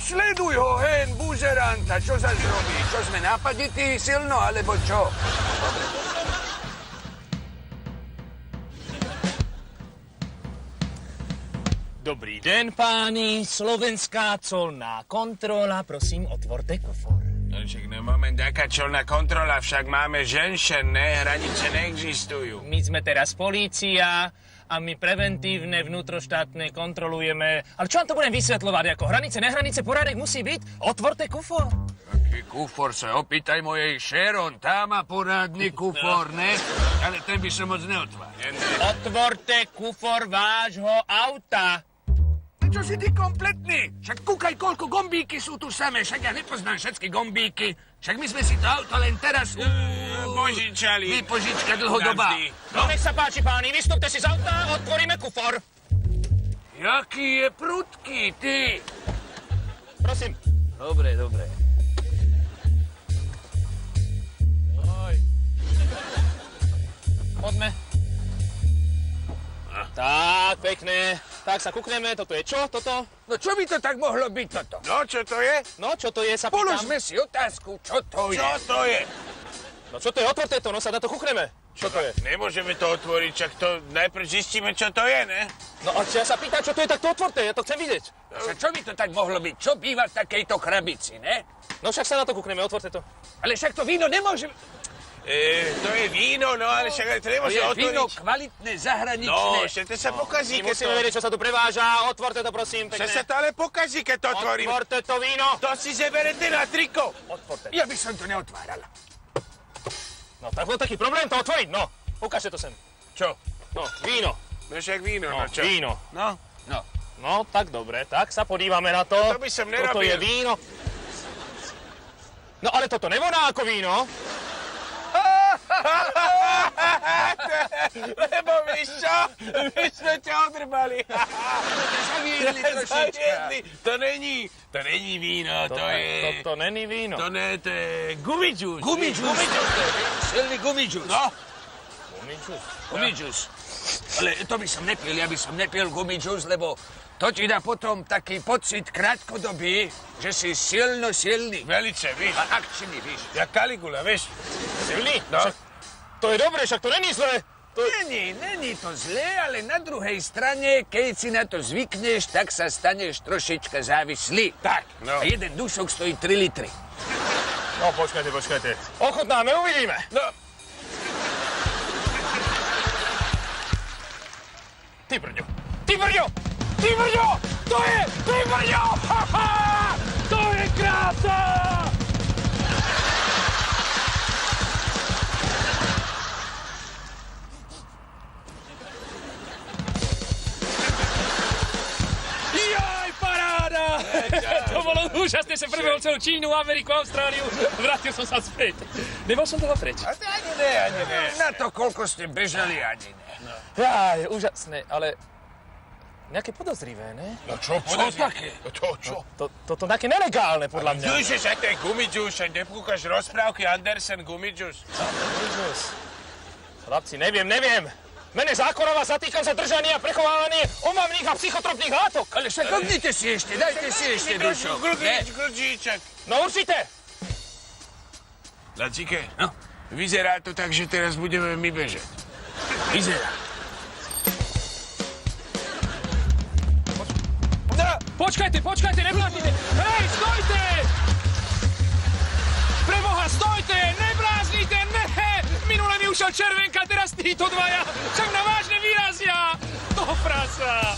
sleduj ho, hen, buzeranta, čo sa zrobí? Čo sme napadití silno, alebo čo? Dobrý den, páni. Slovenská colná kontrola. Prosím, otvorte kufor. No však na moment, aká čolná kontrola, však máme ženšen, ne? Hranice neexistujú. My sme teraz polícia a my preventívne vnútroštátne kontrolujeme. Ale čo vám to budem vysvetľovať? Ako hranice, nehranice, porádek musí byť? Otvorte kufor. Aký kufor, sa opýtaj mojej Sharon, tá má porádny kufor, ne? Ale ten by som moc neotváral. Otvorte kufor vášho auta. Čo si ty kompletný? Však kúkaj, koľko gombíky sú tu samé, však ja nepoznám všetky gombíky. Však my sme si to auto len teraz požičali. Vypožička dlhodobá. No nech sa páči, páni, vystúpte si z auta, otvoríme kufor. Jaký je prudký, ty? Prosím. Dobre, dobre. Poďme. Tak, pekne. Tak sa kúkneme, toto je čo, toto? No čo by to tak mohlo byť, toto? No, čo to je? No, čo to je, sa pýtam. Položme si otázku, čo to je? Čo to je? No čo to je, otvorte to, no sa na to kúkneme. Čo to je? Nemôžeme to otvoriť, čak to najprv zistíme, čo to je, ne? No a ja sa pýtam, čo to je, tak to otvorte, ja to chcem vidieť. Však čo by to tak mohlo byť? Čo býva v takejto krabici, ne? No však sa na to kúkneme, otvorte to. Ale však to víno nemôže... To je víno, no ale však to To nemôže je otvoriť. víno kvalitné, zahraničné. No, však to sa pokazí, My keď musíme to... vedieť, čo sa tu preváža, otvorte to prosím, Však pekne. sa to ale pokazí, keď to otvorím. Otvorte to víno. To si zeberete na triko. Otvorte. Ja by som to neotváral. No tak bol taký problém to otvoriť, no. Ukážte to sem. Čo? No, víno. No však víno, No, no čo? víno. No, No. No, tak dobre, tak sa podívame na to. To by som Toto nerobil. je víno. No ale toto nevoná ako víno. lebo víš čo? My sme ťa odrbali. Zaviedli trošička. Zaviedli. To není víno, to je... Toto není víno. To je gumidžus. Gumidžus. Silný gumidžus. No, Gumidžus. Ale to by som nepil, ja by som nepil gumidžus, lebo to ti dá potom taký pocit krátkodobý, že si silný. velice, víš. A akčný, víš. Jak Kaligula, vieš? Silný? No. Však to je dobré, však to není zlé. Není to zlé, ale na druhej strane, keď si na to zvykneš, tak sa staneš trošička závislý. Tak. No. A jeden dušok stojí 3 litry. No počkajte. Ochutnáme, uvidíme. No, Ty brďo! To je brďo! To je krása! Jaj, paráda! To bolo úžasné, som prebehol celú Čínu, Ameriku, Austráliu. Vrátil som sa späť. Nebol som toho preč. ani ne. Na to, koľko ste bežali, ani ne. Jaj, úžasné, ale nejaké podozrivé, ne? No čo také? Čo? Toto také nelegálne, podľa mňa. Dúšeš, aj ten gumidžus, aj nepúkaš rozprávky Andersen gumidžus. Chlapci, neviem. Mene zákonova zatýkam za držanie a prechovávanie omamných a psychotropných látok. Ale však ognite si ešte, dajte si ešte dušok. Gludíček. No určite. Lacike, no, vyzerá to tak, že teraz budeme my bežať. Vyzerá. Počkajte, nebláznite. Hej, stojte! Preboha, stojte! Nebláznite, ne! Minule mi ušla červenka, teraz títo dvaja však na vážne vyrazia. To prasa.